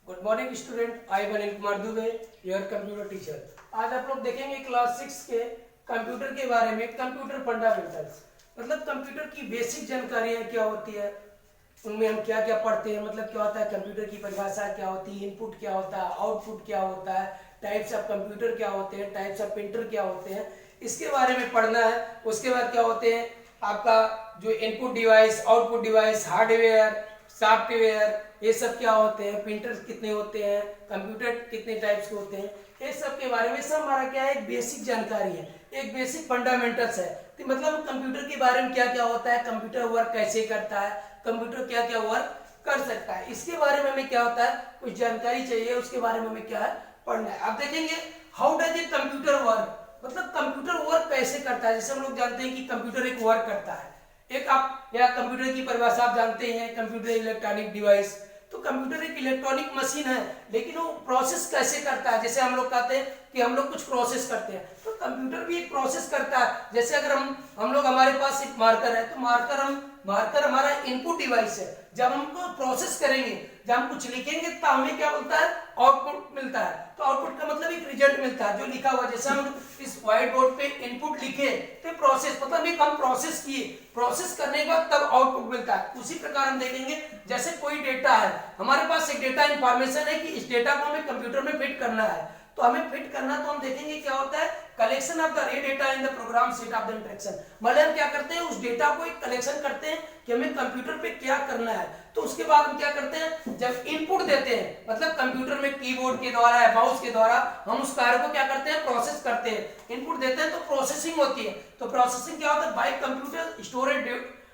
Good morning student, I Anil Kumar Dubey, your computer teacher. आज आप लोग देखेंगे क्लास 6 के कंप्यूटर के बारे में। कंप्यूटर फंडामेंटल्स मतलब कंप्यूटर की बेसिक जानकारियां क्या होती है, उनमें हम क्या क्या पढ़ते हैं, मतलब क्या होता है कंप्यूटर की परिभाषा, क्या होती है इनपुट, क्या होता है आउटपुट, क्या होता है टाइप्स ऑफ कंप्यूटर, क्या होते हैं टाइप्स ऑफ प्रिंटर, क्या होते हैं, इसके बारे में पढ़ना है। उसके बाद क्या होते हैं आपका जो input device, output device, hardware, software, ये सब क्या होते हैं, प्रिंटर कितने होते हैं, कंप्यूटर कितने टाइप्स के होते हैं, ये सब के बारे में सब हमारा क्या है, एक बेसिक जानकारी है, एक बेसिक फंडामेंटल्स है। तो मतलब कंप्यूटर के बारे में क्या क्या होता है, कंप्यूटर वर्क कैसे करता है, कंप्यूटर क्या क्या वर्क कर सकता है, इसके बारे में हमें क्या होता है कुछ जानकारी चाहिए, उसके बारे में हमें क्या है पढ़ना है। आप देखेंगे how does a computer work, मतलब कंप्यूटर वर्क कैसे करता है। जैसे हम लोग जानते हैं कि कंप्यूटर एक वर्क करता है, एक आप या कंप्यूटर की परिभाषा आप जानते हैं, कंप्यूटर इलेक्ट्रॉनिक डिवाइस। तो कंप्यूटर एक इलेक्ट्रॉनिक मशीन है, लेकिन वो प्रोसेस कैसे करता है। जैसे हम लोग कहते हैं कि हम लोग कुछ प्रोसेस करते हैं, तो कंप्यूटर भी एक प्रोसेस करता है। जैसे अगर हम लोग हमारे पास एक मार्कर है, तो मार्कर हमारा इनपुट डिवाइस है। जब हमको प्रोसेस करेंगे, जब हम कुछ लिखेंगे तो हमें क्या मिलता है, आउटपुट मिलता है। तो आउटपुट का मतलब एक रिजल्ट मिलता है जो लिखा हुआ। जैसे हम इस व्हाइट बोर्ड पे इनपुट लिखे तो प्रोसेस मतलब एक हम प्रोसेस किए, प्रोसेस करने के बाद तब आउटपुट मिलता है। उसी प्रकार हम देखेंगे जैसे कोई डेटा है, हमारे पास एक डेटा इंफॉर्मेशन है कि इस डेटा को हमें कंप्यूटर में फिट करना है, तो हमें फिट करना, तो हम देखेंगे क्या होता है collection of the raw data in the program set of the instruction. मतलब हम क्या करते हैं उस डेटा को एक कलेक्शन करते हैं कि हमें कंप्यूटर पे क्या करना है। तो उसके बाद हम क्या करते हैं, जब इनपुट देते हैं मतलब कंप्यूटर में कीबोर्ड के द्वारा या माउस के द्वारा हम उस कार्य को क्या करते हैं, प्रोसेस करते हैं। इनपुट देते हैं तो प्रोसेसिंग होती है। तो प्रोसेसिंग क्या होता है, bye computer storage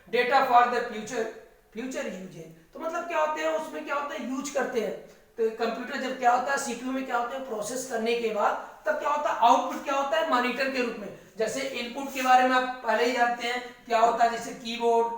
data for the future use. तो मतलब क्या होते हैं उसमें क्या होता है यूज करते हैं। तो कंप्यूटर जब क्या होता है सीपीयू में क्या होता है प्रोसेस करने के बाद तब क्या होता है आउटपुट क्या होता है मॉनिटर के रूप में। जैसे इनपुट के बारे में आप पहले ही जानते हैं क्या होता है, जैसे कीबोर्ड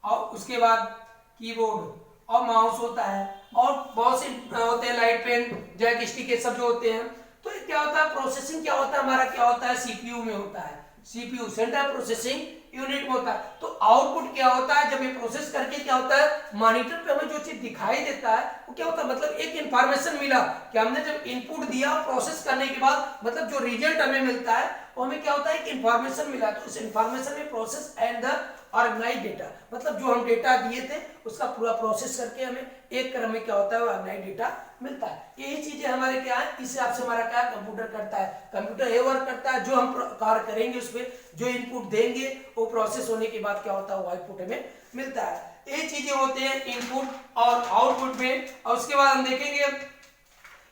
और उसके बाद कीबोर्ड और माउस होता है और बहुत से होते हैं लाइट पेन जॉय स्टिक ये सब जो होते हैं। तो ये क्या होता है प्रोसेसिंग क्या होता है हमारा क्या होता है सीपीयू में होता है, सीपीयू सेंट्रल प्रोसेसिंग यूनिट में होता है। तो आउटपुट क्या होता है, जब ये प्रोसेस करके क्या होता है मॉनिटर पे हमें जो चीज दिखाई देता है वो क्या होता है, मतलब एक इंफॉर्मेशन मिला कि हमने जब इनपुट दिया प्रोसेस करने के बाद मतलब जो रिजल्ट हमें मिलता है वो हमें क्या होता है एक इंफॉर्मेशन मिला। तो उस इंफॉर्मेशन में process and the organize data, मतलब जो हम डेटा दिए थे उसका पूरा प्रोसेस करके हमें एक क्रम में क्या होता है ऑर्गेनाइज डेटा मिलता है। यही चीजें हमारे क्या है, इस हिसाब से हमारा क्या कंप्यूटर करता है। कंप्यूटर ये वर्क करता है जो हम कार्य करेंगे उसमें जो इनपुट देंगे वो प्रोसेस होने के बाद क्या होता है वो आउटपुट हमें मिलता है। ये चीजें होते हैं इनपुट और आउटपुट में। और उसके बाद हम देखेंगे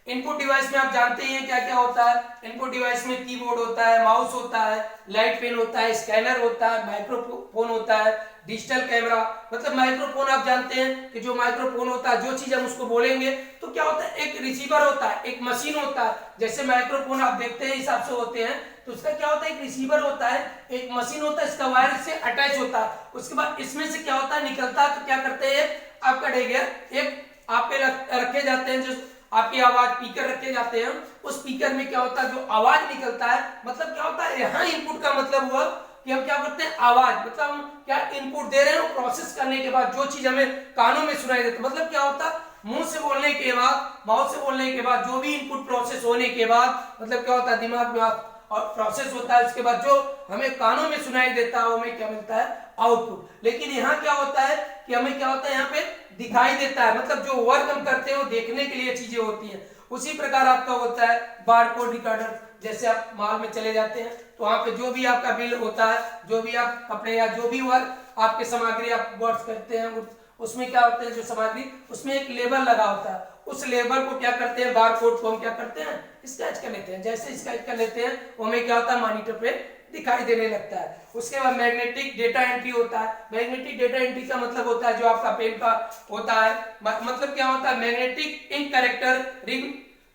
इनपुट डिवाइस में आप जानते हैं क्या क्या होता है। इनपुट डिवाइस में कीबोर्ड होता है, माउस होता है, लाइट पेन होता है, स्कैनर होता है, माइक्रोफोन होता है, डिजिटल कैमरा। मतलब माइक्रोफोन आप जानते हैं कि जो माइक्रोफोन होता है जो चीज हम उसको बोलेंगे तो क्या होता है एक रिसीवर होता है, एक मशीन होता है। जैसे माइक्रोफोन आप देखते हैं हिसाब से होते हैं तो उसका क्या होता है एक रिसीवर होता है, एक मशीन होता है, इसका वायर से अटैच होता है। उसके बाद इसमें से क्या होता है निकलता है तो क्या करते हैं आपका एक आपके रखे जाते हैं जो आपकी आवाज स्पीकर रखे जाते हैं। उस स्पीकर में क्या होता है जो आवाज निकलता है, मतलब क्या होता है यहाँ इनपुट का मतलब हुआ कि हम क्या करते हैं आवाज, मतलब हम क्या इनपुट दे रहे हैं प्रोसेस करने के बाद जो चीज हमें कानों में सुनाई देती है। मतलब क्या होता है मुंह से बोलने के बाद माउथ से बोलने के बाद जो भी इनपुट प्रोसेस होने के बाद मतलब क्या होता है दिमाग में और प्रोसेस होता है। उसके बाद जो हमें कानों में सुनाई देता है हमें क्या मिलता है आउटपुट। लेकिन यहाँ क्या होता है कि हमें क्या होता है यहाँ पे दिखाई देता है, मतलब जो वर्क हम करते हैं वो देखने के लिए चीजें होती हैं। उसी प्रकार आपका होता है बारकोड रिकॉर्डर। जैसे आप मॉल में चले जाते हैं तो वहां पे जो भी आपका बिल होता है, जो भी आप कपड़े या जो भी वर्क आपके सामग्री आप वर्क करते हैं उसमें क्या होते हैं जो सामग्री उसमें एक लेबल लगा होता है। उस लेबल को क्या करते हैं बारकोड को हम क्या करते हैं स्केच कर लेते हैं। जैसे स्केच कर लेते हैं वो हमें क्या होता है मॉनिटर पे दिखाई देने लगता है। उसके बाद मैग्नेटिक डेटा एंट्री होता है। मैग्नेटिक डेटा एंट्री का मतलब होता है जो आपका पेन का होता है, मतलब क्या होता है मैग्नेटिक इंक कैरेक्टर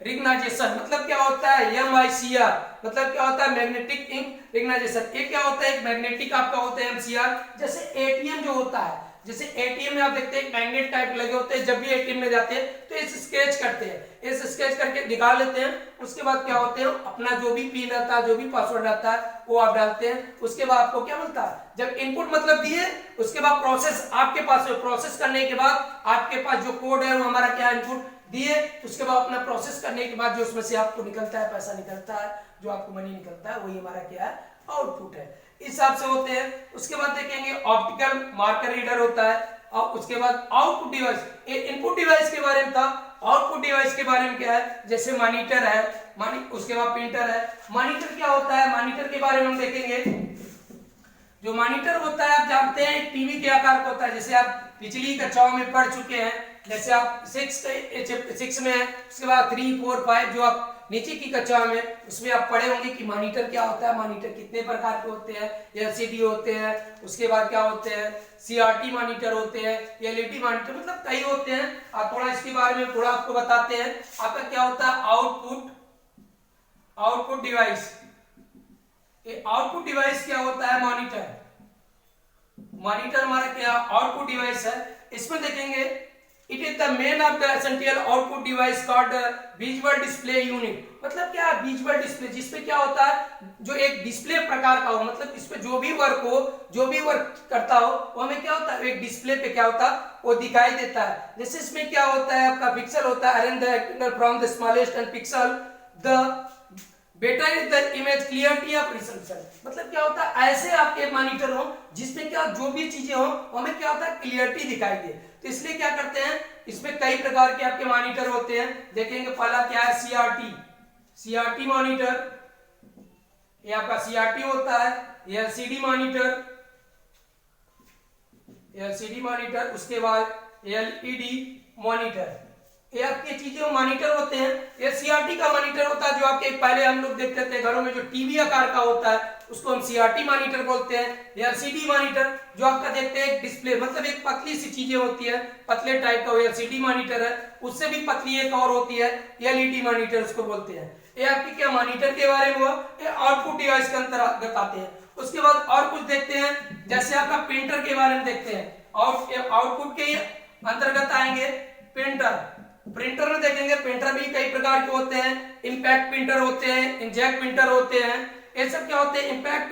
रिकग्नाइजेशन। मतलब क्या होता है MICR, मतलब क्या होता है मैग्नेटिक इंक रिकग्नाइजेशन। ये क्या होता है एक मैग्नेटिक आपका होता है MCR। जैसे ATM जो होता है, जैसे ATM में आप देखते हैं मैग्नेट टाइप लगे होते हैं, जब भी ATM में जाते हैं तो इस स्केच करते हैं, इस स्केच करके निकाल लेते हैं। उसके बाद क्या होते हैं अपना जो भी पिन रहता है जो भी पासवर्ड रहता है वो आप डालते हैं। उसके बाद आपको क्या मिलता है जब इनपुट मतलब दिए उसके बाद प्रोसेस आपके पास प्रोसेस करने के बाद आपके पास जो कोड है वो हमारा क्या इनपुट दिए, उसके बाद अपना प्रोसेस करने के बाद जो उसमें से आपको निकलता है, पैसा निकलता है, जो आपको मनी निकलता है, वही हमारा क्या है, आउटपुट है। इस हिसाब से होते हैं। उसके बाद देखेंगे ऑप्टिकल मार्कर रीडर होता है, और उसके बाद आउटपुट डिवाइस। इनपुट डिवाइस के बारे में था, आउटपुट डिवाइस के बारे में क्या है, जैसे मॉनिटर है, उसके बाद प्रिंटर है। मॉनिटर क्या होता है, मॉनिटर के बारे में हम देखेंगे। जो मॉनिटर होता है आप जानते हैं एक टीवी के आकार का होता है, जैसे आप पिछली कक्षाओं में पढ़ चुके हैं, जैसे आप 6 में है, उसके बाद 3, 4, 5 जो आप नीचे की कक्षा में उसमें आप पढ़े होंगे कि मॉनिटर क्या होता है, मॉनिटर कितने प्रकार के होते हैं, एलसीडी होते हैं, उसके बाद क्या होते हैं, सीआरटी मॉनिटर होते हैं, एलईडी मॉनिटर, मतलब कई होते हैं। आप थोड़ा इसके बारे में थोड़ा आपको बताते हैं। आपका क्या होता है, आउटपुट डिवाइस। आउटपुट डिवाइस क्या होता है, मॉनिटर हमारा क्या आउटपुट डिवाइस है। इसमें देखेंगे it is the main of the essential output device called visual display unit. मतलब क्या विजुअल डिस्प्ले, जिसपे क्या होता है, जो एक डिस्प्ले प्रकार का हो, मतलब इस पे जो भी वर्क करता हो वो हमें क्या होता है, एक डिस्प्ले पे क्या होता है, वो दिखाई देता है। जैसे इसमें क्या होता है, आपका पिक्सल होता है, arrange the rectangle from the smallest and pixel the better is the image clarity of resolution. मतलब क्या होता है, ऐसे आपके मॉनिटर हो जिसमें क्या जो भी चीजें हो हमें क्या होता है, क्लियरिटी दिखाई दे। तो इसलिए क्या करते हैं, इसमें कई प्रकार के आपके मॉनिटर होते हैं। देखेंगे पहला क्या है, सीआरटी मॉनिटर, ये आपका सीआरटी होता है। एलसीडी मॉनिटर, उसके बाद एलईडी मॉनिटर, ये आपकी चीजें मॉनिटर होते हैं। ये सीआरटी का मॉनिटर होता है, जो आपके पहले हम लोग देखते थे घरों में, जो टीवी आकार का होता है उसको हम सीआरटी मॉनिटर बोलते हैं। एलसीडी मॉनिटर जो आपका देखते हैं डिस्प्ले, मतलब एक पतली सी चीजें होती है, पतले टाइप का, वो एलसीडी मॉनिटर है। उससे भी पतली एक और होती है, एलईडी मॉनिटर उसको बोलते हैं। ये आपकी क्या मॉनिटर के बारे में हुआ, ये आउटपुट डिवाइस के अंतर्गत आते हैं। उसके बाद और कुछ देखते हैं, जैसे आपका प्रिंटर के बारे में देखते हैं, आउटपुट के अंतर्गत आएंगे प्रिंटर में देखेंगे, प्रिंटर भी कई प्रकार के होते हैं। इंपैक्ट प्रिंटर होते हैं, इंजेक्ट प्रिंटर होते हैं। ये सब क्या होते हैं, इंपैक्ट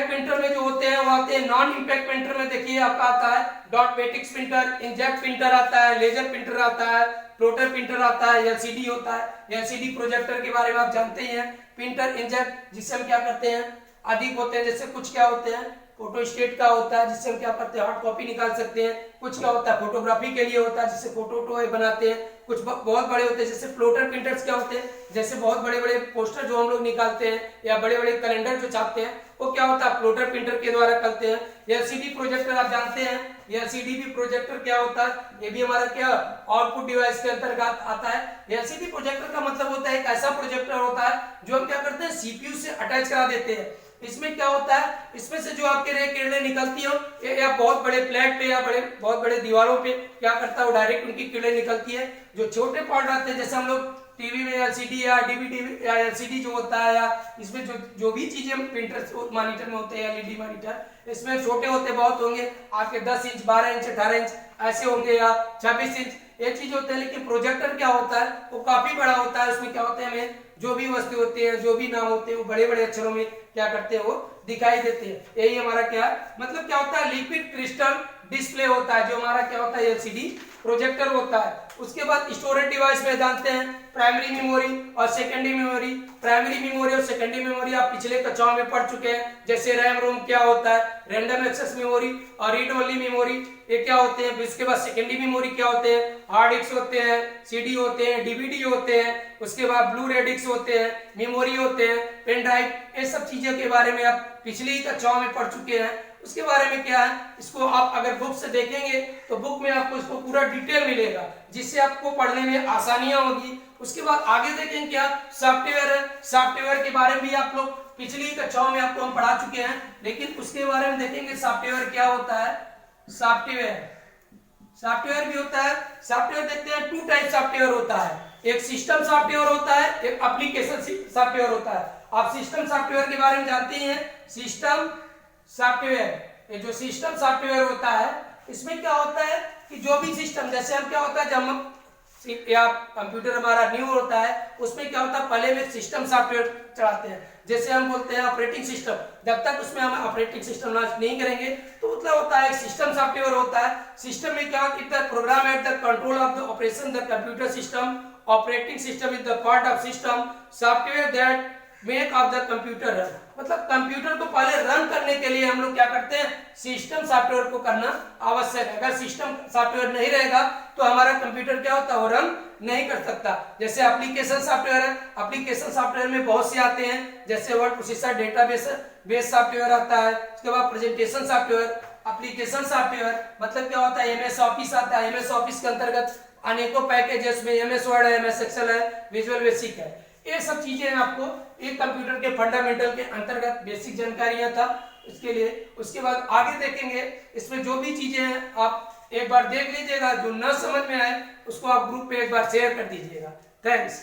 प्रिंटर में जो होते हैं वो आते हैं। नॉन इंपैक्ट प्रिंटर में देखिए आपका आता है dot matrix printer, inject printer आता है, लेजर प्रिंटर आता है, प्लॉटर प्रिंटर आता है, एलसीडी होता है। एलसीडी प्रोजेक्टर के बारे में आप जानते ही हैं। प्रिंटर इंजेक्ट जिससे हम क्या करते हैं, अधिक होते हैं, जैसे कुछ क्या होते हैं फोटोस्टेट का होता है, जिससे हम क्या करते हैं, हार्ड कॉपी निकाल सकते हैं। कुछ क्या होता है, फोटोग्राफी के लिए होता है, जिससे फोटो बनाते हैं। कुछ बहुत बड़े होते हैं, जैसे फ्लोटर प्रिंटर्स क्या होते हैं, जैसे बहुत बड़े बड़े पोस्टर जो हम लोग निकालते हैं, या बड़े बड़े कैलेंडर जो छापते हैं, वो क्या होता है, फ्लोटर प्रिंटर के द्वारा करते हैं। एलसीडी प्रोजेक्टर आप जानते हैं, एलसीडी भी प्रोजेक्टर क्या होता है, ये भी हमारा क्या आउटपुट डिवाइस के अंतर्गत आता है। एलसीडी प्रोजेक्टर का मतलब होता है एक ऐसा प्रोजेक्टर होता है जो हम क्या करते हैं, सीपीयू से अटैच करा देते हैं। इसमें क्या होता है, इसमें से जो आपके रे किरणें निकलती हो, या बहुत बड़े फ्लैट पे या बहुत बड़े दीवारों पे क्या करता है, वो डायरेक्ट उनकी किरणें निकलती है। जो छोटे पार्ट आते हैं, जैसे हम लोग टीवी में एलसीडी या डीवीडी या एलसीडी जो होता है, या इसमें जो भी चीजें प्रिंटर मॉनिटर में होते हैं, एलईडी मॉनिटर, इसमें छोटे होते बहुत होंगे, आपके 10 इंच 12 इंच 18 इंच ऐसे होंगे, या 26 इंच ये चीज होते हैं। लेकिन प्रोजेक्टर क्या होता है, वो काफी बड़ा होता है। उसमें क्या होते हैं, हमें जो भी वस्तु होती है, जो भी नाम होते हैं, वो बड़े बड़े अक्षरों में क्या करते हैं, वो दिखाई देते हैं। यही हमारा क्या मतलब क्या होता है, लिक्विड क्रिस्टल डिस्प्ले होता है, जो हमारा क्या होता है, एलसीडी प्रोजेक्टर होता है। उसके बाद स्टोरेज डिवाइस में जानते हैं प्राइमरी मेमोरी और सेकेंडरी मेमोरी। प्राइमरी मेमोरी और सेकेंडरी मेमोरी आप पिछले कक्षाओं में पढ़ चुके हैं, जैसे रैम रोम क्या होता है, रैंडम एक्सेस मेमोरी और रीड ओनली मेमोरी, ये क्या होते हैं। इसके बाद सेकेंडरी मेमोरी क्या होते हैं, हार्ड डिस्क होते हैं, सीडी होते हैं, डीवीडी होते हैं, उसके बाद ब्लू रे डिस्क होते हैं, मेमोरी होते हैं, पेन ड्राइव, ये सब चीजों के बारे में आप पिछली कक्षाओं में पढ़ चुके हैं। उसके बारे में क्या है, इसको आप अगर बुक से देखेंगे तो बुक में आपको इसको पूरा डिटेल मिलेगा, जिससे आपको पढ़ने में आसानियां होगी। उसके बाद आगे देखेंगे क्या सॉफ्टवेयर है। सॉफ्टवेयर के बारे में भी आप लोग पिछली कक्षाओं में आपको हम पढ़ा चुके हैं, लेकिन उसके बारे में देखेंगे सॉफ्टवेयर क्या होता है। सॉफ्टवेयर भी होता है। सॉफ्टवेयर देखते हैं, 2 टाइप सॉफ्टवेयर होता है, एक सिस्टम सॉफ्टवेयर होता है, एक एप्लीकेशन सॉफ्टवेयर होता है। आप सिस्टम सॉफ्टवेयर के बारे में जानते हैं। सिस्टम सॉफ्टवेयर, ये जो सिस्टम सॉफ्टवेयर होता है, इसमें क्या होता है कि जो भी सिस्टम, जैसे हम क्या होता है, जब हम या कंप्यूटर हमारा न्यू होता है, उसमें क्या होता है, पहले में सिस्टम सॉफ्टवेयर चलाते हैं। जैसे हम बोलते हैं ऑपरेटिंग सिस्टम, जब तक उसमें हम ऑपरेटिंग सिस्टम लॉन्च नहीं करेंगे तो मतलब होता है सिस्टम सॉफ्टवेयर होता है। सिस्टम में क्या होता है, program at the control of the operation the computer system, operating system is the part of system, software that make of the computer run. मतलब कंप्यूटर को पहले रन करने के लिए हम लोग क्या करते हैं, सिस्टम सॉफ्टवेयर को करना आवश्यक है। अगर सिस्टम सॉफ्टवेयर नहीं रहेगा तो हमारा कंप्यूटर क्या होता है, वो रन नहीं कर सकता। जैसे एप्लीकेशन सॉफ्टवेयर है, एप्लीकेशन सॉफ्टवेयर में बहुत से आते हैं, जैसे word processor, database base software आता है, उसके बाद प्रेजेंटेशन सॉफ्टवेयर, एप्लीकेशन सॉफ्टवेयर मतलब क्या होता है, एमएस ऑफिस आता है। एमएस ऑफिस के अंतर्गत अनेकों पैकेजेस में एमएस वर्ड है, एमएस एक्सेल है, विजुअल बेसिक है। ये सब चीजें आपको एक कंप्यूटर के फंडामेंटल के अंतर्गत बेसिक जानकारियां था इसके लिए। उसके बाद आगे देखेंगे, इसमें जो भी चीजें हैं आप एक बार देख लीजिएगा, जो न समझ में आए उसको आप ग्रुप पे एक बार शेयर कर दीजिएगा। थैंक्स।